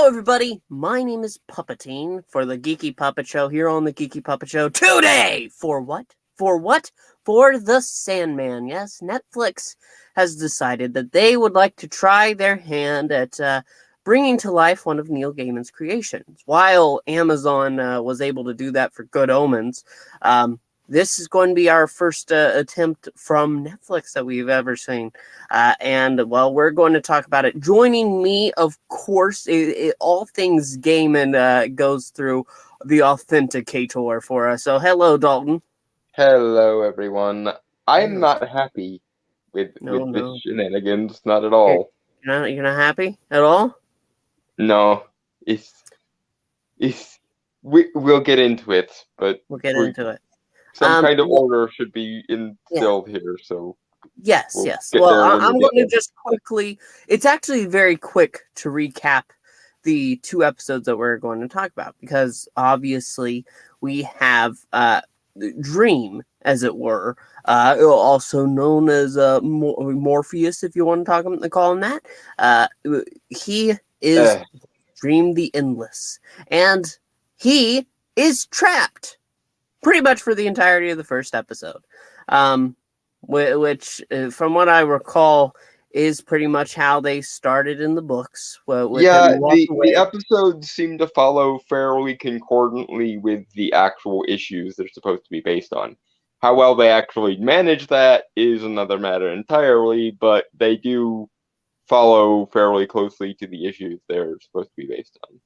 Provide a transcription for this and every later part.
Hello, everybody. My name is Puppetine for the Geeky Puppet Show here on the Geeky Puppet Show today. For what? For what? For the Sandman. Yes, Netflix has decided that they would like to try their hand at bringing to life one of Neil Gaiman's creations. While Amazon was able to do that for Good Omens, this is going to be our first attempt from Netflix that we've ever seen. We're going to talk about it. Joining me, of course, all things Gaiman goes through the authenticator for us. So, hello, Dalton. Hello, everyone. I'm not happy with this shenanigans, not at all. You're not happy at all? No, we'll get into it, but we'll get into it. Some kind of order should be instilled here, so yes. Well, I'm going to just quickly. It's actually very quick to recap the two episodes that we're going to talk about because obviously we have Dream, as it were, also known as Morpheus, if you want to call him that. He is Dream the Endless, and he is trapped pretty much for the entirety of the first episode, which, from what I recall, is pretty much how they started in the books. The episodes seem to follow fairly concordantly with the actual issues they're supposed to be based on. How well they actually manage that is another matter entirely, but they do follow fairly closely to the issues they're supposed to be based on.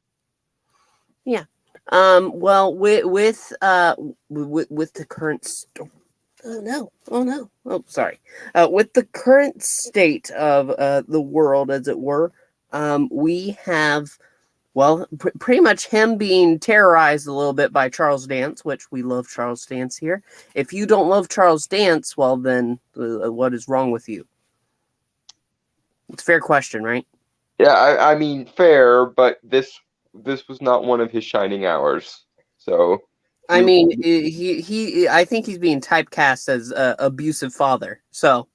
Yeah. With the current story. With the current state of the world, as it were, we have, pretty much him being terrorized a little bit by Charles Dance, which we love Charles Dance here. If you don't love Charles Dance, well, then what is wrong with you? It's a fair question, right? Yeah, I mean, fair, but this was not one of his shining hours. So, I mean, I think he's being typecast as abusive father. So,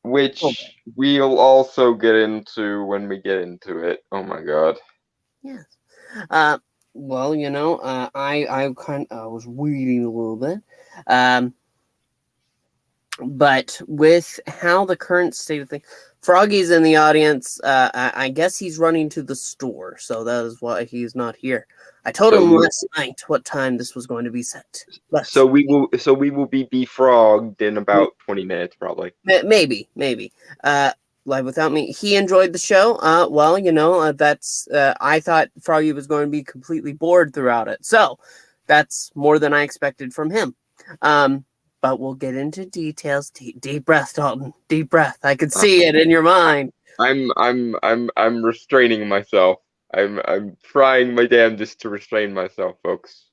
which we'll also get into when we get into it. Oh my god. Yes. I was reading a little bit. But with how the current state of things, Froggy's in the audience. I guess he's running to the store, so that is why he's not here. I told him last night what time this was going to be set. So we will be befrogged in about 20 minutes, probably. Maybe. Live without me. He enjoyed the show. That's. I thought Froggy was going to be completely bored throughout it, so that's more than I expected from him. But we'll get into details. Deep breath, Dalton. Deep breath. I could see it in your mind. I'm restraining myself. I'm trying my damnedest to restrain myself, folks.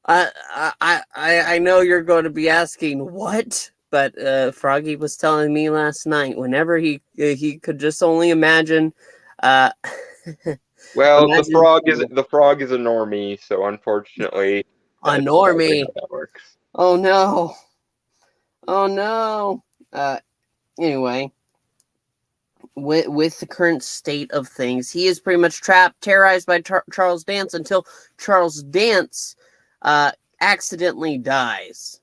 I know you're going to be asking what, but Froggy was telling me last night. Whenever he could just only imagine. Well, the frog is a normie, so unfortunately, a normie. How that works. Oh no. Anyway, with the current state of things, he is pretty much trapped, terrorized by Charles Dance until Charles Dance accidentally dies.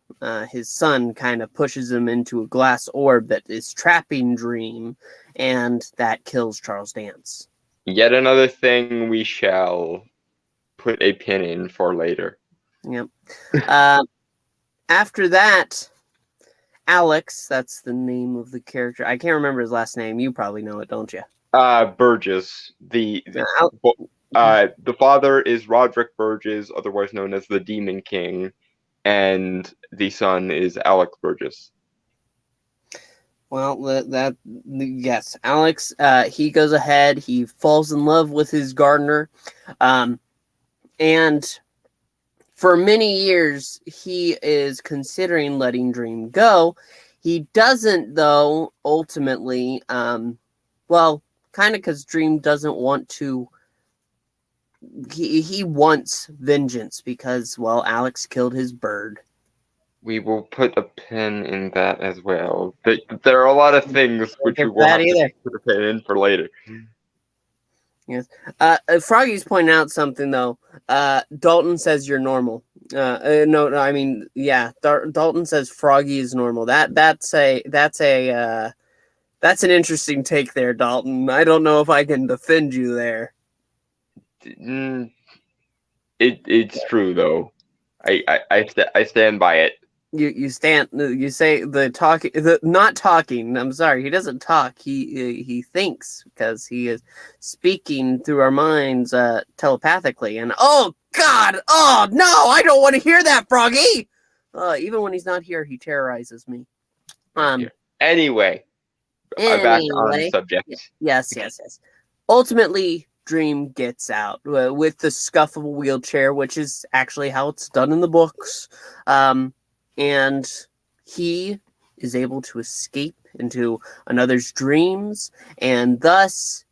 His son kind of pushes him into a glass orb that is trapping Dream, and that kills Charles Dance. Yet another thing we shall put a pin in for later. Yep. After that, Alex, that's the name of the character. I can't remember his last name. You probably know it, don't you? Burgess. The father is Roderick Burgess, otherwise known as the Demon King, and the son is Alex Burgess. Well, yes, Alex. He goes ahead. He falls in love with his gardener, and for many years, he is considering letting Dream go. He doesn't, though, ultimately. Kind of because Dream doesn't want to. He wants vengeance because, Alex killed his bird. We will put a pin in that as well. There are a lot of things which we will have to put a pin in for later. Yes. Froggy's pointing out something though. Dalton says you're normal. No, I mean, yeah. Dalton says Froggy is normal. That's an interesting take there, Dalton. I don't know if I can defend you there. It's true though. I stand by it. You say the not talking. I'm sorry, he doesn't talk. He thinks because he is speaking through our minds telepathically. And oh God, oh no, I don't want to hear that, Froggy. Even when he's not here, he terrorizes me. Anyway, back on subject. Yes. Ultimately, Dream gets out with the scuff of a wheelchair, which is actually how it's done in the books. And he is able to escape into another's dreams, and thus,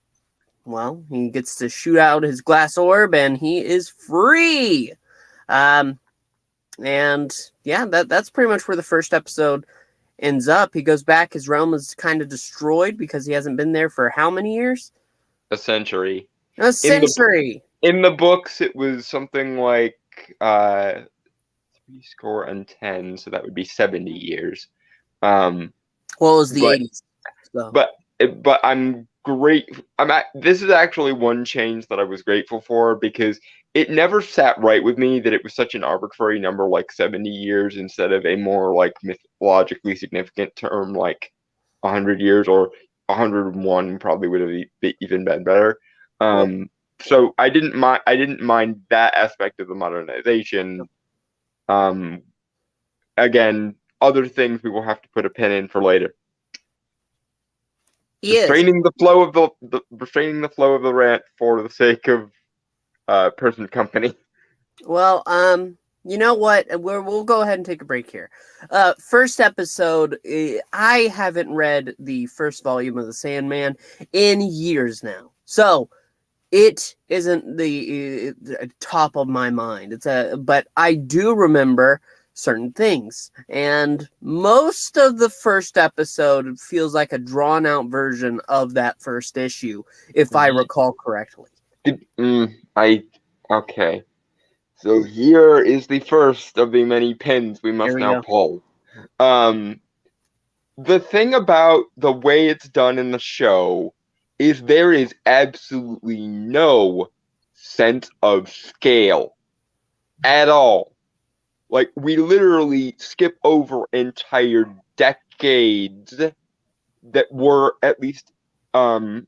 well, he gets to shoot out his glass orb, and he is free. And yeah, that's pretty much where the first episode ends up. He goes back, his realm is kind of destroyed because he hasn't been there for how many years? A century. A century. In the books, it was something like 10, so that would be 70 years. Well, it was the 80s. So. But I'm great. This is actually one change that I was grateful for, because it never sat right with me that it was such an arbitrary number like 70 years instead of a more like mythologically significant term like 100 years, or 101 probably would have even been better. So I didn't mind that aspect of the modernization. Again, other things we will have to put a pin in for later. Restraining the flow of the rant for the sake of person company. Well, you know what? We'll go ahead and take a break here. First episode, I haven't read the first volume of the Sandman in years now, so it isn't the top of my mind. But I do remember certain things, and most of the first episode feels like a drawn out version of that first issue, if I recall correctly. Okay. So here is the first of the many pins we must now pull. The thing about the way it's done in the show is there is absolutely no sense of scale at all. Like, we literally skip over entire decades that were at least montaged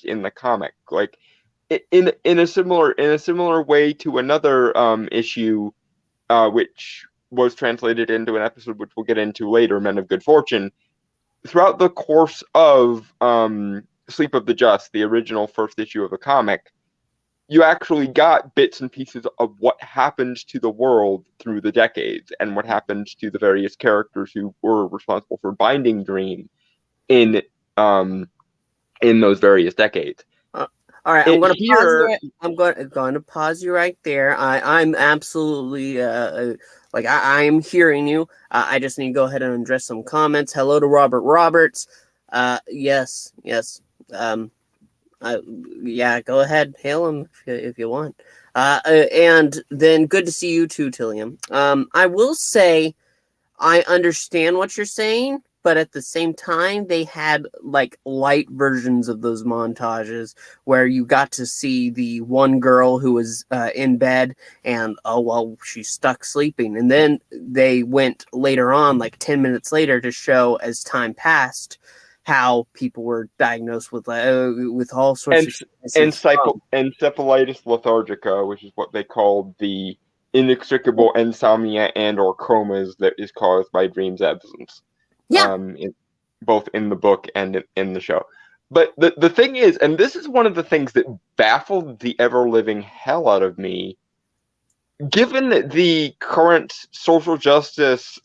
in the comic. Like, in a similar way to another issue, which was translated into an episode which we'll get into later, Men of Good Fortune. Throughout the course of Sleep of the Just, the original first issue of the comic, you actually got bits and pieces of what happened to the world through the decades, and what happened to the various characters who were responsible for binding Dream in those various decades. All right, I'm going to pause you right there. I'm absolutely I'm hearing you. I just need to go ahead and address some comments. Hello to Robert Roberts. Yes. Yeah, go ahead, hail him if you want. And then good to see you too, Tillium. I will say I understand what you're saying, but at the same time, they had like light versions of those montages where you got to see the one girl who was in bed and, oh, well, she's stuck sleeping. And then they went later on, like 10 minutes later, to show as time passed how people were diagnosed with all sorts of encephalitis lethargica, which is what they called the inextricable insomnia and or comas that is caused by dreams absence. Yeah. Both in the book and in the show. But the thing is, and this is one of the things that baffled the ever-living hell out of me, given the current social justice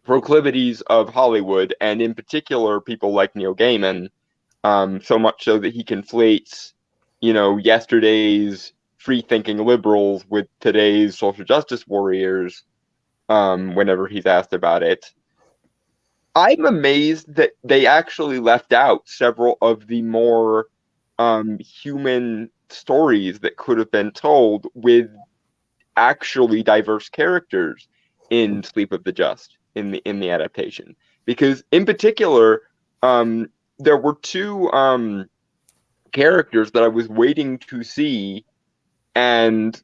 proclivities of Hollywood, and in particular people like Neil Gaiman, so much so that he conflates, yesterday's free-thinking liberals with today's social justice warriors, whenever he's asked about it. I'm amazed that they actually left out several of the more human stories that could have been told with actually diverse characters in Sleep of the Just in the adaptation. Because in particular, um, there were two characters that I was waiting to see, and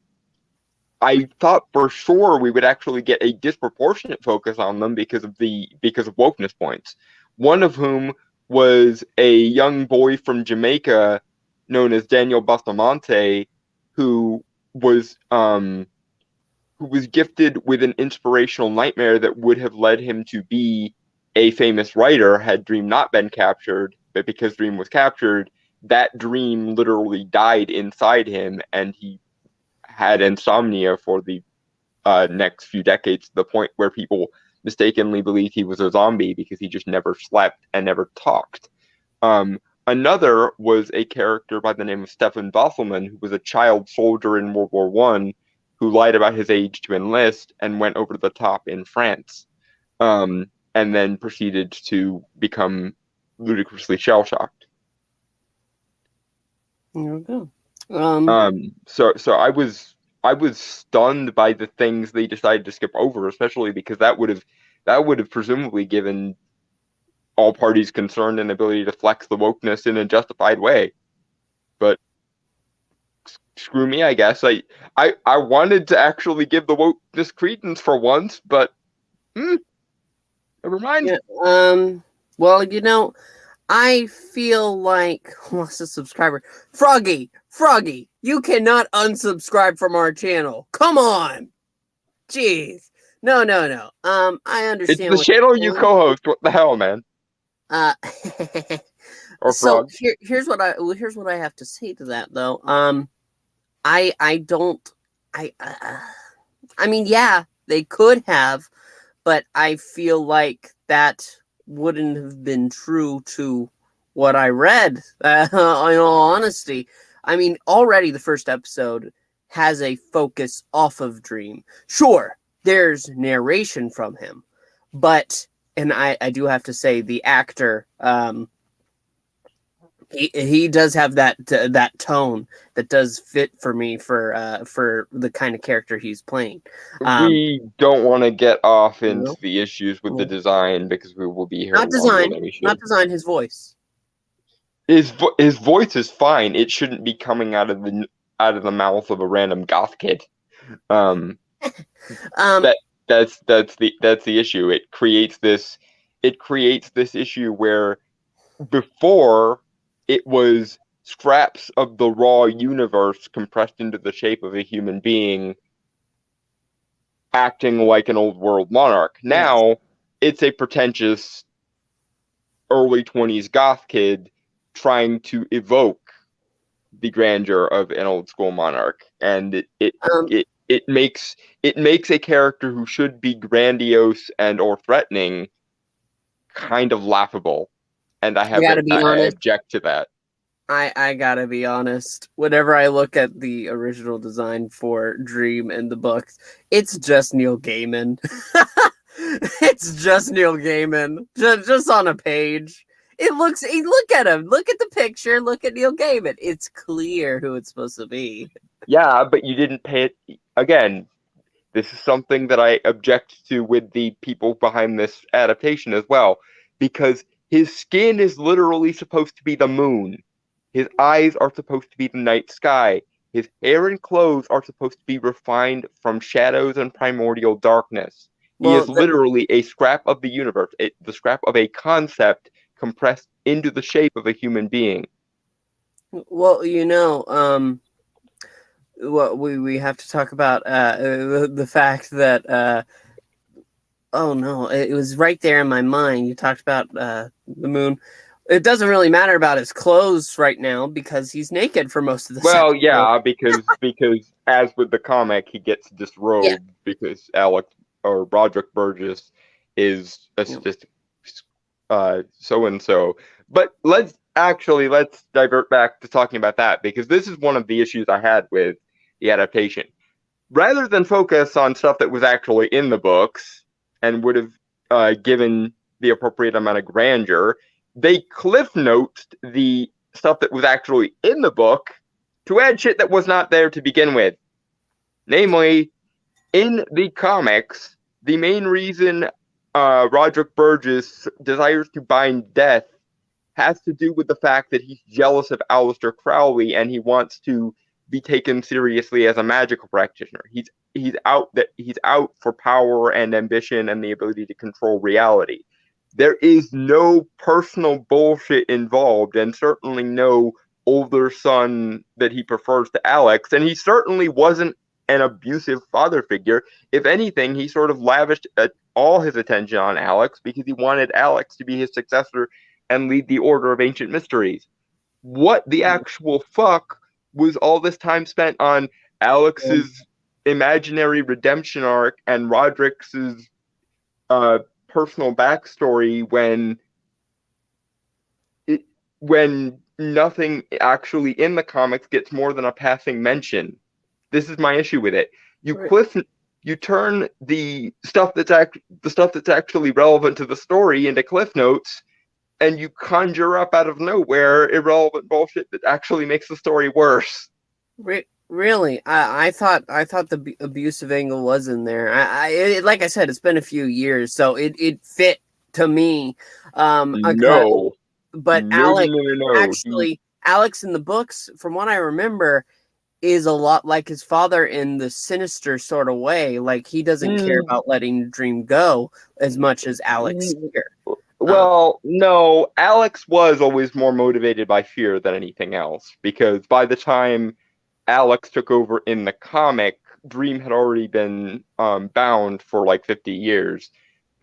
I thought for sure we would actually get a disproportionate focus on them because of wokeness points. One of whom was a young boy from Jamaica known as Daniel Bustamante, who was um who was gifted with an inspirational nightmare that would have led him to be a famous writer had Dream not been captured. But because Dream was captured, that dream literally died inside him, and he had insomnia for the next few decades to the point where people mistakenly believed he was a zombie because he just never slept and never talked. Another was a character by the name of Stefan Bosselman, who was a child soldier in World War One, who lied about his age to enlist and went over the top in France, and then proceeded to become ludicrously shell shocked. There we go. So I was stunned by the things they decided to skip over, especially because that would have presumably given all parties concerned an ability to flex the wokeness in a justified way. But screw me, I guess. I wanted to actually give the wokeness credence for once, but never mind. Yeah. Well, I feel like what's a subscriber? Froggy, you cannot unsubscribe from our channel. Come on. Jeez. No. I It's understand the what you're channel you saying. co-host. What the hell, man? Uh Or so frog. here's what I have to say to that though. I don't I mean, yeah, they could have, but I feel like that wouldn't have been true to what I read. In all honesty, I mean, already the first episode has a focus off of Dream. Sure, there's narration from him, but and I do have to say the actor, he does have that tone that does fit for me for the kind of character he's playing. Um, We don't want to get off you into know, the issues with the design because we will be here not longer design, than we not should. design his voice. His voice is fine. It shouldn't be coming out of the mouth of a random goth kid. Um, Um, that that's the issue. It creates this issue where before it was scraps of the raw universe compressed into the shape of a human being acting like an old world monarch. yes. Now it's a pretentious early 20s goth kid trying to evoke the grandeur of an old school monarch, and it it Um, it, it makes it makes a character who should be grandiose and or threatening kind of laughable, and I I have gotta be I honest. object to that. I gotta be honest. Whenever I look at the original design for Dream in the books, it's just Neil Gaiman. It's just Neil Gaiman, just on a page. Look at him. Look at the picture. Look at Neil Gaiman. It's clear who it's supposed to be. Yeah, but you didn't pay it again. This is something that I object to with the people behind this adaptation as well, because his skin is literally supposed to be the moon. His eyes are supposed to be the night sky. His hair and clothes are supposed to be refined from shadows and primordial darkness. He Well, is literally a scrap of the universe, the scrap of a concept compressed into the shape of a human being. well, what we have to talk about the fact that oh no, it was right there in my mind. You talked about the moon. It doesn't really matter about his clothes right now because he's naked for most of this Well, episode. yeah, because as with the comic, he gets Yeah. disrobed because Alec or Broderick Burgess is a Yeah. sophistic so and so. But let's divert back to talking about that because this is one of the issues I had with the adaptation. Rather than focus on stuff that was actually in the books and would have given the appropriate amount of grandeur. They cliff notes the stuff that was actually in the book to add shit that was not there to begin with. Namely, in the comics, the main reason Roderick Burgess desires to bind death has to do with the fact that he's jealous of Aleister Crowley and he wants to be taken seriously as a magical practitioner. He's out for power and ambition and the ability to control reality. There is no personal bullshit involved, and certainly no older son that he prefers to Alex, and he certainly wasn't an abusive father figure. If anything, he sort of lavished all his attention on Alex because he wanted Alex to be his successor and lead the Order of Ancient Mysteries. What the actual fuck was all this time spent on Alex's imaginary redemption arc and Roderick's personal backstory when nothing actually in the comics gets more than a passing mention? This is my issue with it. You turn the stuff that's actually relevant to the story into cliff notes, and you conjure up out of nowhere irrelevant bullshit that actually makes the story worse. Really, I thought the abusive angle was in there. Like I said, it's been a few years, so it fit to me. No, but no. Actually, Alex in the books, from what I remember, is a lot like his father in the sinister sort of way. Like, he doesn't care about letting the dream go as much as Alex here. Well, no, Alex was always more motivated by fear than anything else, because by the time Alex took over in the comic, Dream had already been bound for like 50 years.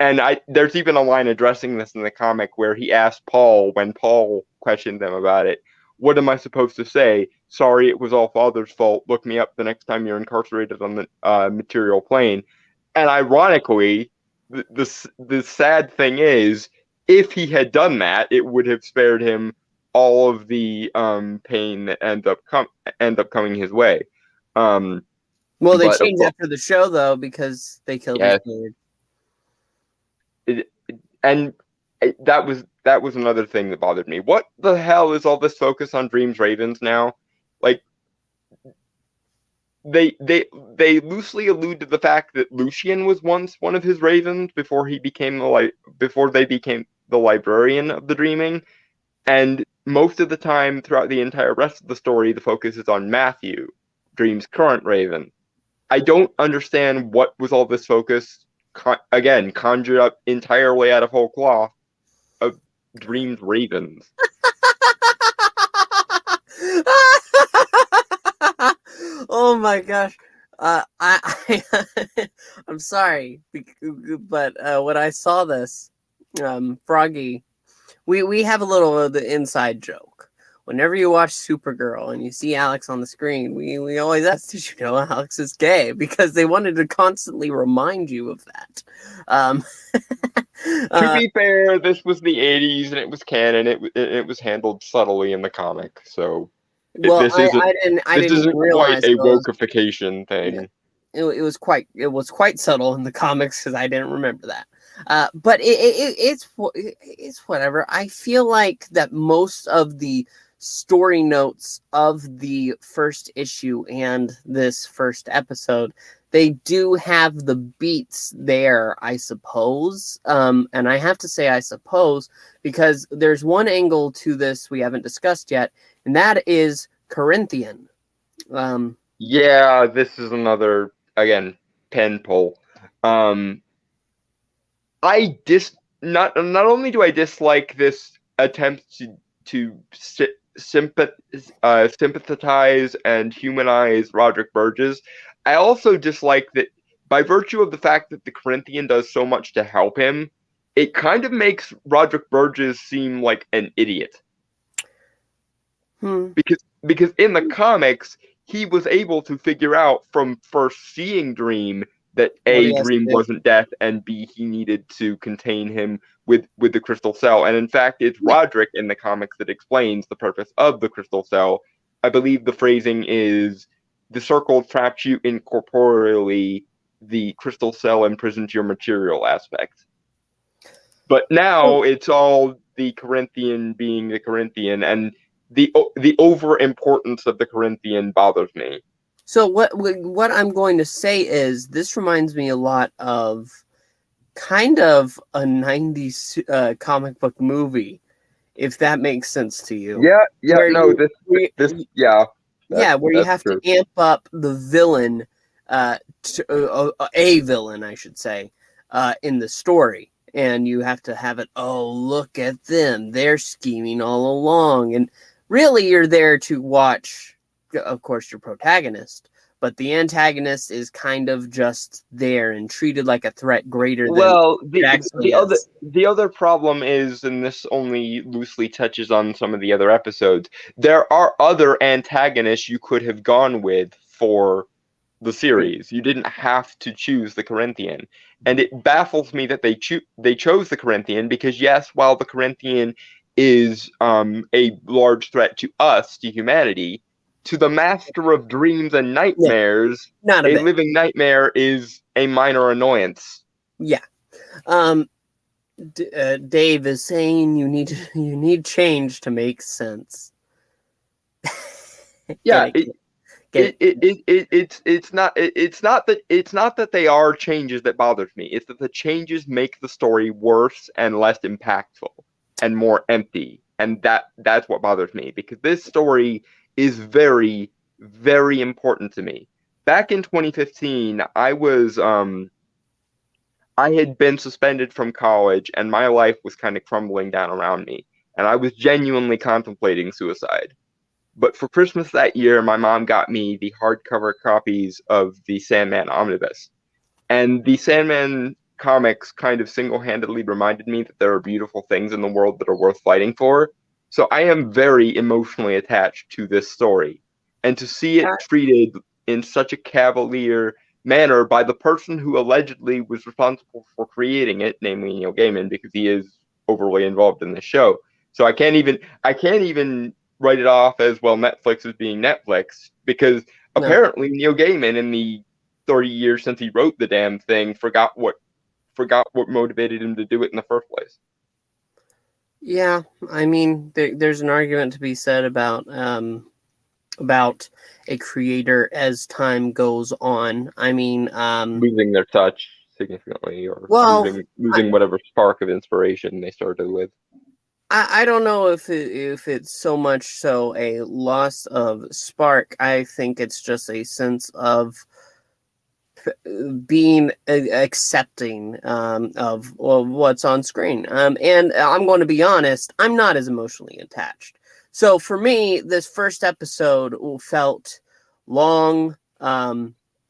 And there's even a line addressing this in the comic where he asked Paul, when Paul questioned them about it, what am I supposed to say? Sorry, it was all Father's fault. Look me up the next time you're incarcerated on the material plane. And ironically, the sad thing is, if he had done that, it would have spared him all of the pain that end up coming his way. Well, they changed after the show though because they killed his dad. That was another thing that bothered me. What the hell is all this focus on Dream's ravens now? Like, they loosely allude to the fact that Lucian was once one of his ravens before they became the librarian of the Dreaming, and most of the time throughout the entire rest of the story, the focus is on Matthew, Dream's current raven. I don't understand what was all this focus, again, conjured up entirely out of whole cloth, of Dream's ravens. Oh my gosh. I'm sorry, but when I saw this, Froggy, we have a little of the inside joke. Whenever you watch Supergirl and you see Alex on the screen, we always ask, did you know Alex is gay? Because they wanted to constantly remind you of that. To be fair, this was the 80s and it was canon. It was handled subtly in the comic, so this isn't quite a wokeification thing. Yeah. It was quite subtle in the comics because I didn't remember that. But it's whatever. I feel like that most of the story notes of the first issue and this first episode, they do have the beats there, I suppose. And I have to say I suppose because there's one angle to this we haven't discussed yet, and that is Corinthian. Yeah, this is another, again, pen pull. Not only do I dislike this attempt to sympathize and humanize Roderick Burgess, I also dislike that by virtue of the fact that the Corinthian does so much to help him, it kind of makes Roderick Burgess seem like an idiot. Because in the comics, he was able to figure out from first seeing Dream that A, Dream wasn't death, and B, he needed to contain him with the crystal cell. And in fact, it's Roderick in the comics that explains the purpose of the crystal cell. I believe the phrasing is, the circle traps you incorporeally, the crystal cell imprisons your material aspect. But now it's all the Corinthian being the Corinthian, and the over importance of the Corinthian bothers me. So what I'm going to say is this reminds me a lot of kind of a 90s comic book movie, if that makes sense to you. Yeah, Where no, you, where you- yeah, yeah, where you that's have true. to amp up the villain, a villain, I should say, in the story. And you have to have it, oh, look at them. They're scheming all along. And really, you're there to watch, of course, your protagonist. But the antagonist is kind of just there and treated like a threat greater than Well, it actually is. the other problem is, and this only loosely touches on some of the other episodes, there are other antagonists you could have gone with for the series. You didn't have to choose the Corinthian. And it baffles me that they chose the Corinthian because yes, while the Corinthian is a large threat to us, to humanity, to the master of dreams and Yeah, nightmares, not a a bit. living nightmare is a minor annoyance. Yeah. Um, Dave is saying you need change to make sense. Yeah, Get it's not that they are changes that bothers me. It's that the changes make the story worse and less impactful and more empty. And that's what bothers me because this story is very, very important to me. Back in 2015, I had been suspended from college and my life was kind of crumbling down around me. And I was genuinely contemplating suicide. But for Christmas that year, my mom got me the hardcover copies of the Sandman omnibus. And the Sandman comics kind of single handedly reminded me that there are beautiful things in the world that are worth fighting for. So I am very emotionally attached to this story. And to see it treated in such a cavalier manner by the person who allegedly was responsible for creating it, namely Neil Gaiman, because he is overly involved in the show. So I can't even write it off as well Netflix is being Netflix because no. apparently Neil Gaiman in the 30 years since he wrote the damn thing forgot what motivated him to do it in the first place. Yeah, I mean, there's an argument to be said about a creator as time goes on. I mean, Losing their touch significantly or well, losing whatever spark of inspiration they started with. I don't know if it's so much so a loss of spark. I think it's just a sense of being accepting of what's on screen. And I'm going to be honest, I'm not as emotionally attached. So for me, this first episode felt long.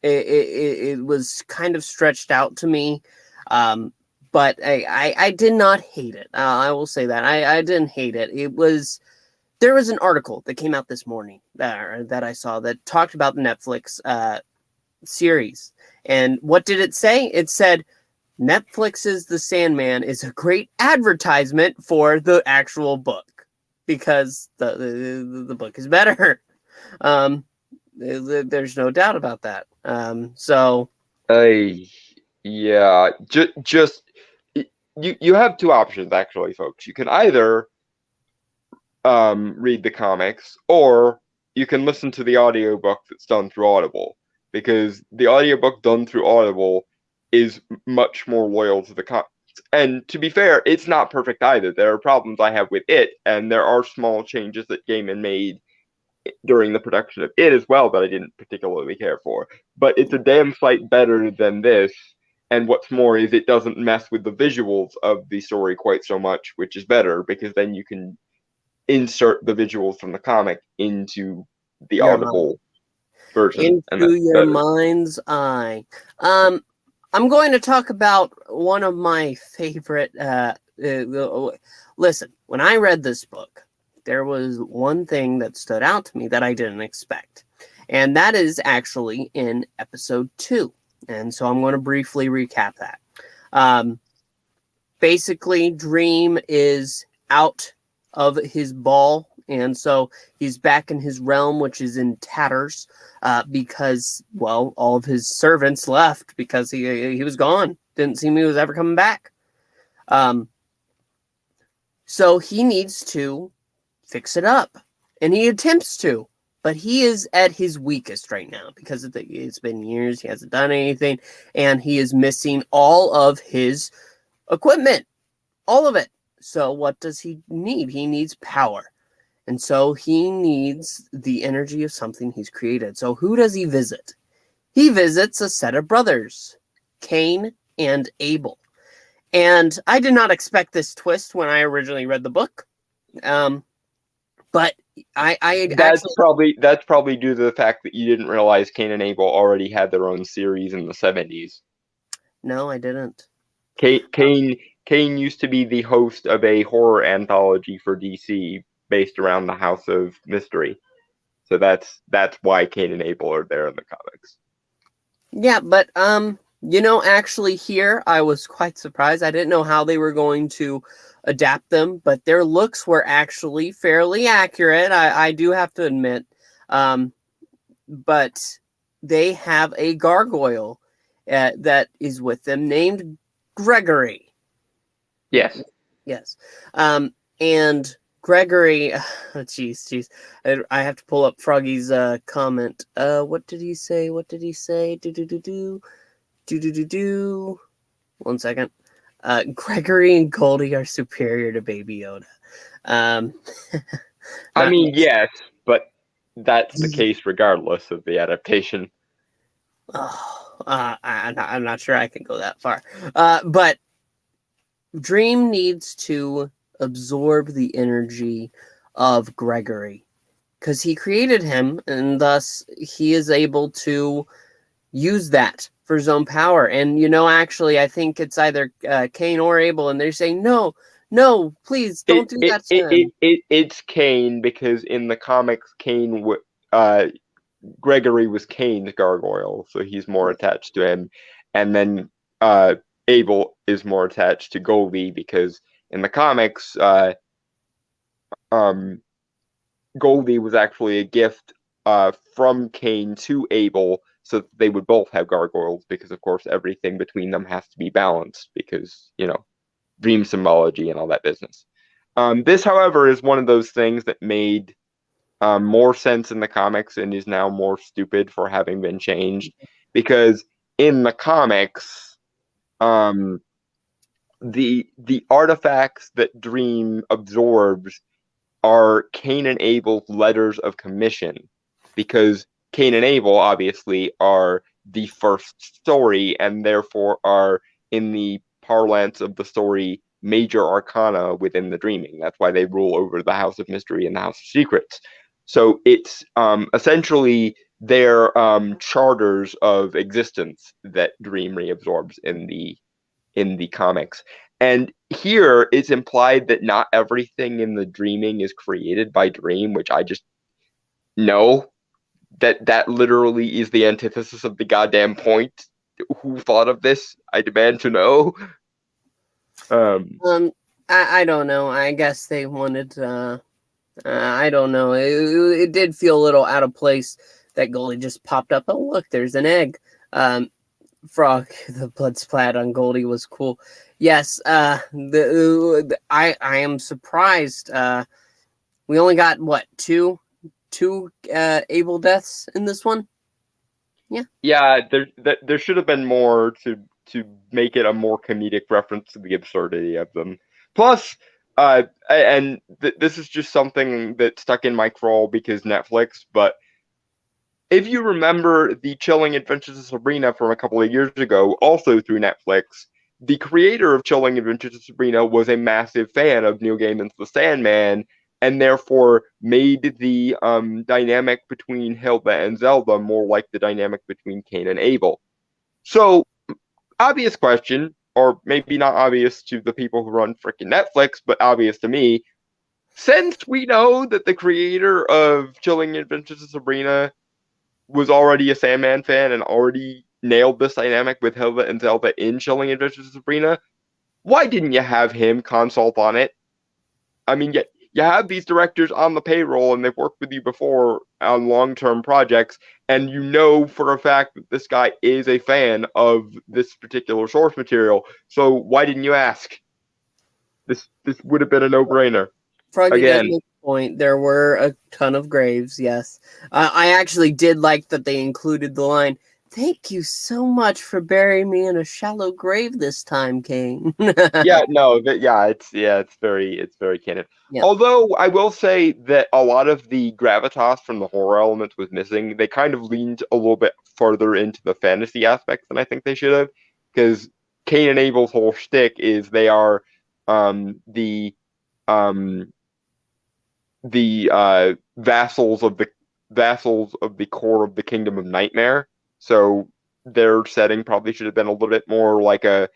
It was kind of stretched out to me. But I did not hate it. I will say that. I didn't hate it. There was an article that came out this morning that I saw that talked about the Netflix series. And what did it say? It said Netflix's The Sandman is a great advertisement for the actual book because the book is better. There's no doubt about that. So Yeah, just you have two options actually, folks. You can either read the comics or you can listen to the audiobook that's done through Audible because the audiobook done through Audible is much more loyal to the comics. And to be fair, it's not perfect either. There are problems I have with it, and there are small changes that Gaiman made during the production of it as well that I didn't particularly care for. But it's a damn sight better than this. And what's more is it doesn't mess with the visuals of the story quite so much, which is better because then you can insert the visuals from the comic into the your mind. Audible version, and Into that's your better. mind's eye. I'm going to talk about one of my favorite. Listen, when I read this book, there was one thing that stood out to me that I didn't expect, and that is actually in episode 2. And so I'm going to briefly recap that. Basically, Dream is out of his ball, and so he's back in his realm, which is in tatters, because, well, all of his servants left because he was gone. Didn't seem he was ever coming back. So he needs to fix it up. And he attempts to. But he is at his weakest right now because it's been years. He hasn't done anything. And he is missing all of his equipment. All of it. So what does he need? He needs power. And so he needs the energy of something he's created. So who does he visit? He visits a set of brothers, Cain and Abel. And I did not expect this twist when I originally read the book. But that's probably due to the fact that you didn't realize Cain and Abel already had their own series in the 70s. No, I didn't. Cain used to be the host of a horror anthology for DC based around the House of Mystery. So that's why Cain and Abel are there in the comics. Yeah, but actually here I was quite surprised. I didn't know how they were going to adapt them, but their looks were actually fairly accurate. I do have to admit. But they have a gargoyle that is with them named Gregory. Yes. Yes. And Gregory, jeez. I have to pull up Froggy's comment. What did he say? Do. 1 second. Gregory and Goldie are superior to Baby Yoda. I mean, yes, but that's the case regardless of the adaptation. I'm not sure I can go that far. But Dream needs to absorb the energy of Gregory because he created him, and thus he is able to use that for his own power. And actually, I think it's either Cain or Abel, and they're saying, "No, please don't do that to him." It's Cain because in the comics, Gregory was Cain's gargoyle, so he's more attached to him, and then Abel is more attached to Goldie because in the comics, Goldie was actually a gift from Cain to Abel, so that they would both have gargoyles because, of course, everything between them has to be balanced because dream symbology and all that business. This, however, is one of those things that made more sense in the comics and is now more stupid for having been changed because in the comics, the artifacts that Dream absorbs are Cain and Abel's letters of commission because Cain and Abel obviously are the first story and therefore are in the parlance of the story major arcana within the dreaming. That's why they rule over the House of Mystery and the House of Secrets. So it's essentially their charters of existence that Dream reabsorbs in the comics. And here it's implied that not everything in the dreaming is created by Dream, which I just know that literally is the antithesis of the goddamn point. Who thought of this? I demand to know. I don't know. I guess they wanted. I don't know. It did feel a little out of place that Goldie just popped up. Oh, look, there's an egg. Frog, the blood splat on Goldie was cool. Yes, I am surprised. We only got what two Abel deaths in this one. Yeah, there should have been more to make it a more comedic reference to the absurdity of them. Plus, this is just something that stuck in my crawl because Netflix, but if you remember the Chilling Adventures of Sabrina from a couple of years ago, also through Netflix, the creator of Chilling Adventures of Sabrina was a massive fan of Neil Gaiman's The Sandman, and therefore made the dynamic between Hilda and Zelda more like the dynamic between Cain and Abel. So, obvious question, or maybe not obvious to the people who run freaking Netflix, but obvious to me. Since we know that the creator of Chilling Adventures of Sabrina was already a Sandman fan and already nailed this dynamic with Hilda and Zelda in Chilling Adventures of Sabrina, why didn't you have him consult on it? I mean, you have these directors on the payroll and they've worked with you before on long-term projects, and you know for a fact that this guy is a fan of this particular source material. So why didn't you ask? This would have been a no-brainer. Froggy does Again, make a point. There were a ton of graves, yes. I actually did like that they included the line, "Thank you so much for burying me in a shallow grave this time, King." yeah, no, it's very canon. Yep. Although I will say that a lot of the gravitas from the horror element was missing. They kind of leaned a little bit further into the fantasy aspects than I think they should have, because Cain and Abel's whole shtick is they are um, the um, the vassals of the core of the kingdom of Nightmare. So their setting probably should have been a little bit more like a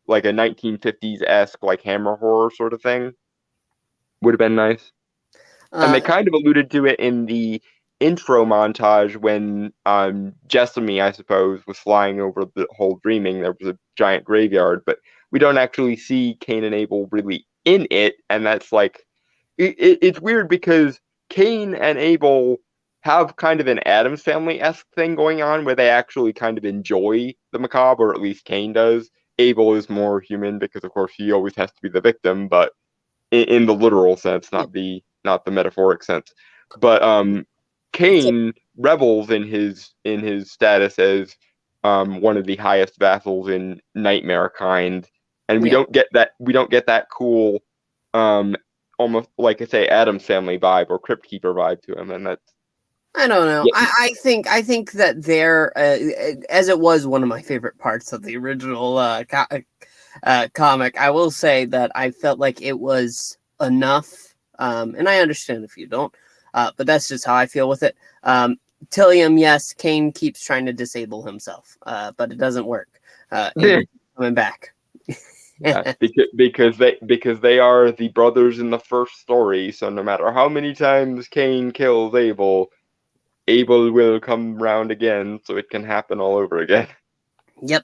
1950s esque like Hammer horror sort of thing. Would have been nice. And they Uh, kind of alluded to it in the intro montage when Jessamy, I suppose, was flying over the whole dreaming. There was a giant graveyard, but we don't actually see Cain and Abel really in it, and that's like it's weird because Cain and Abel have kind of an Addams Family-esque thing going on where they actually kind of enjoy the macabre, or at least Cain does. Abel is more human because, of course, he always has to be the victim, but in the literal sense, not the metaphoric sense. But it's a, Cain revels in his status as one of the highest vassals in nightmare kind, and yeah. we don't get that cool um almost like I say Adam's Family vibe or Crypt Keeper vibe to him, and that's I don't know. yeah I think that there, as it was one of my favorite parts of the original comic, I will say that I felt like it was enough. And I understand if you don't, but that's just how I feel with it. Tillium, yes, Kane keeps trying to disable himself, but it doesn't work. Abel coming back. yeah because they are the brothers in the first story. So no matter how many times Cain kills Abel, Abel will come round again, so it can happen all over again. Yep.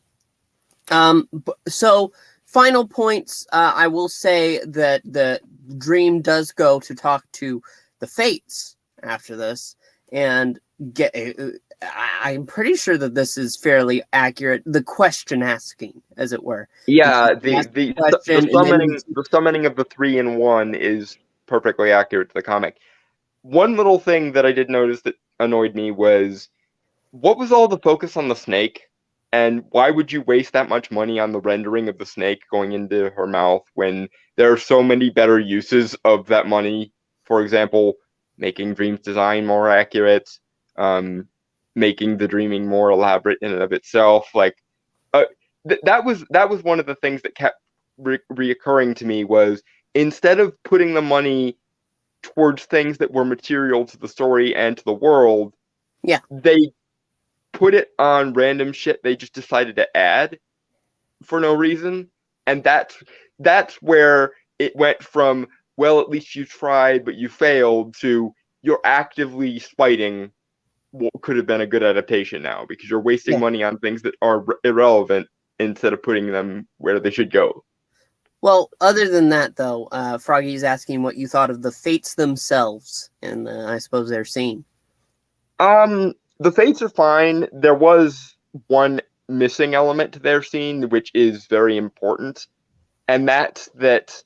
So final points. I will say that the dream does go to talk to the fates after this, and get. I'm pretty sure that this is fairly accurate. The question asking, as it were. Yeah, He asks the question, and then the summoning of the three in one is perfectly accurate to the comic. One little thing that I did notice that annoyed me was what was all the focus on the snake? And why would you waste that much money on the rendering of the snake going into her mouth when there are so many better uses of that money? For example, making Dream's design more accurate, um, making the dreaming more elaborate in and of itself. Like uh, that was one of the things that kept reoccurring to me was instead of putting the money towards things that were material to the story and to the world, yeah. they put it on random shit they just decided to add for no reason, and that's where it went from well at least you tried but you failed to you're actively spiting what could have been a good adaptation now because you're wasting Yeah. money on things that are irrelevant instead of putting them where they should go. Well, other than that, though, Froggy's asking what you thought of the fates themselves, and I suppose they're seen. The fates are fine. There was one missing element to their scene, which is very important, and that's that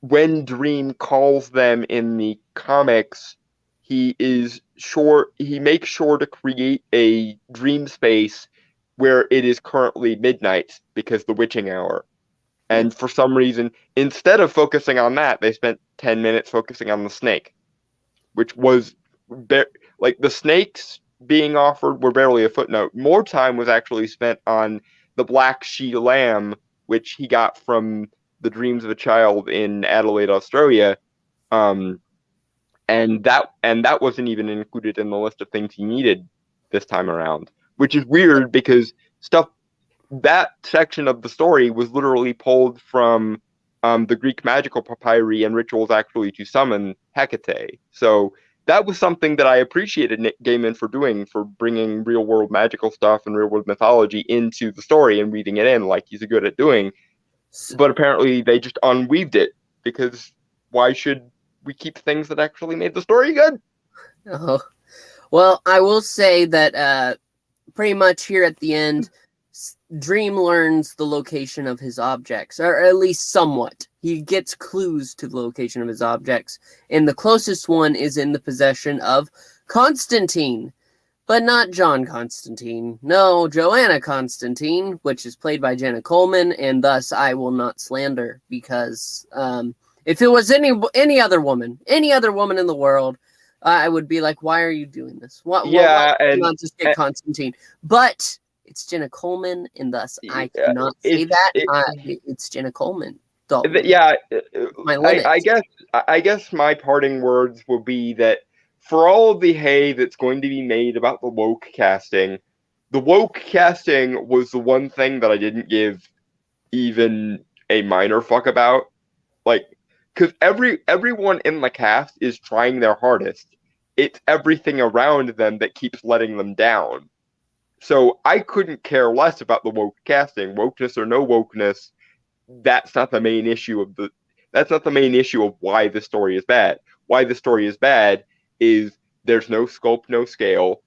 when Dream calls them in the comics, he makes sure to create a dream space where it is currently midnight because the witching hour. Yeah. And for some reason, instead of focusing on that, they spent 10 minutes focusing on the snake, which was like the snakes being offered were barely a footnote. More time was actually spent on the black she lamb, which he got from the dreams of a child in Adelaide, Australia. Um, and that wasn't even included in the list of things he needed this time around, which is weird because stuff that section of the story was literally pulled from the Greek magical papyri and rituals actually to summon Hecate. So that was something that I appreciated Nick Gaiman for doing, for bringing real world magical stuff and real world mythology into the story and weaving it in like he's good at doing. But apparently they just unweaved it because why should we keep things that actually made the story good? Oh. Well, I will say that pretty much here at the end, Dream learns the location of his objects, or at least somewhat. He gets clues to the location of his objects, and the closest one is in the possession of Constantine. But not John Constantine. No, Joanna Constantine, which is played by Jenna Coleman, and thus I will not slander, because if it was any other woman in the world, I would be like, why are you doing this? Why not just get Constantine? But it's Jenna Coleman, and thus I cannot say that. It's Jenna Coleman. Dalton. Yeah, my limit. I guess my parting words will be that for all of the hay that's going to be made about the woke casting was the one thing that I didn't give even a minor fuck about. Like, because everyone in the cast is trying their hardest. It's everything around them that keeps letting them down. So I couldn't care less about the woke casting, wokeness or no wokeness. That's not the main issue of why the story is bad. Why the story is bad is there's no scope, no scale.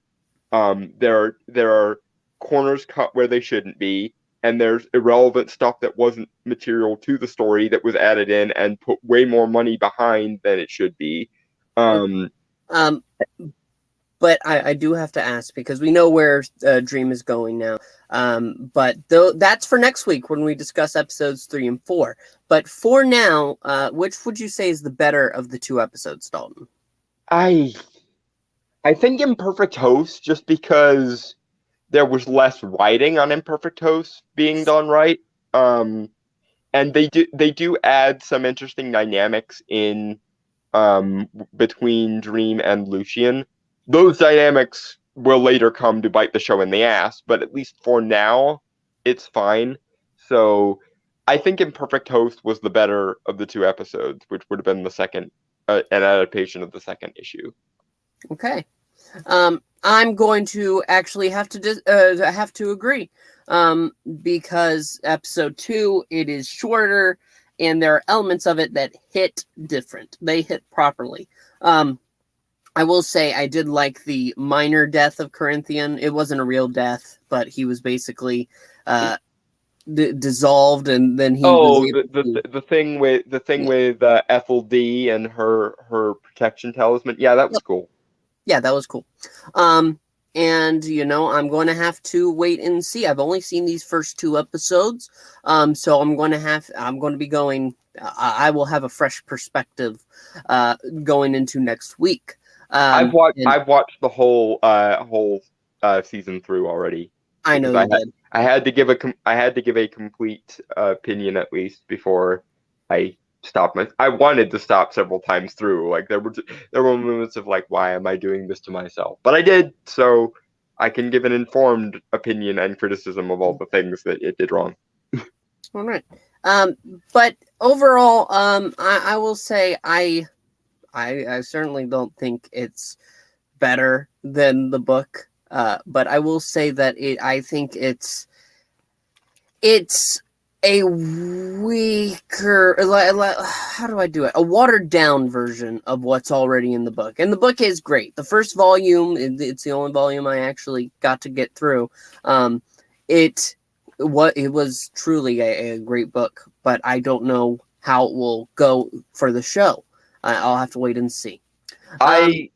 There are corners cut where they shouldn't be, and there's irrelevant stuff that wasn't material to the story that was added in and put way more money behind than it should be. But I do have to ask, because we know where Dream is going now. But that's for next week when we discuss episodes 3 and 4. But for now, which would you say is the better of the two episodes, Dalton? I think Imperfect Host, just because there was less writing on Imperfect Host being done right. And they do add some interesting dynamics in between Dream and Lucian. Those dynamics will later come to bite the show in the ass, but at least for now, it's fine. So I think Imperfect Host was the better of the two episodes, which would have been the second, an adaptation of the second issue. Okay. I'm going to actually have to agree, because episode 2, it is shorter, and there are elements of it that hit different. They hit properly. I will say I did like the minor death of Corinthian. It wasn't a real death, but he was basically dissolved, and then he. The thing with Ethel D and her protection talisman. Yeah, that was cool. Yeah, that was cool. And I'm going to have to wait and see. I've only seen these first 2 episodes, so I'm going to be going. I will have a fresh perspective going into next week. I've watched the whole season through already. I know you did. I had to give a complete opinion at least before I stopped. I wanted to stop several times through. Like there were moments of like, why am I doing this to myself? But I did, so I can give an informed opinion and criticism of all the things that it did wrong. All right. But overall, I will say I certainly don't think it's better than the book, but I will say that I think it's a weaker, how do I do it? A watered down version of what's already in the book. And the book is great. The first volume, it's the only volume I actually got to get through. It was truly a great book, but I don't know how it will go for the show. I'll have to wait and see. I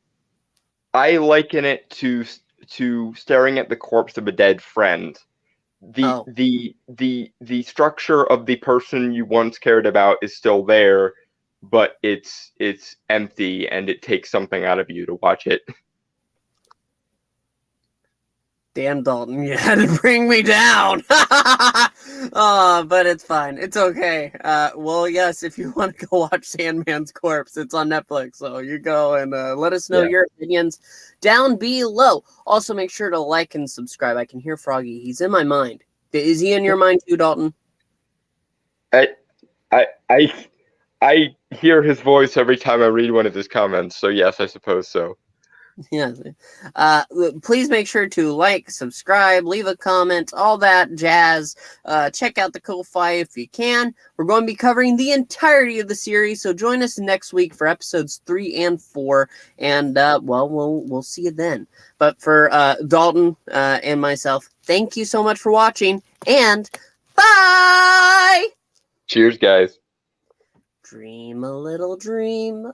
liken it to staring at the corpse of a dead friend. The structure of the person you once cared about is still there, but it's empty, and it takes something out of you to watch it. Damn, Dalton, you had to bring me down. But it's fine. It's okay. Well, yes, if you want to go watch Sandman's Corpse, it's on Netflix. So you go and let us know your opinions down below. Also, make sure to like and subscribe. I can hear Froggy. He's in my mind. Is he in your mind too, Dalton? I hear his voice every time I read one of his comments. So yes, I suppose so. Yeah. Please make sure to like, subscribe, leave a comment, all that jazz. Check out the Ko-Fi if you can. We're going to be covering the entirety of the series, so join us next week for episodes 3 and 4. And we'll see you then. But for Dalton and myself, thank you so much for watching, and bye! Cheers, guys. Dream a little dream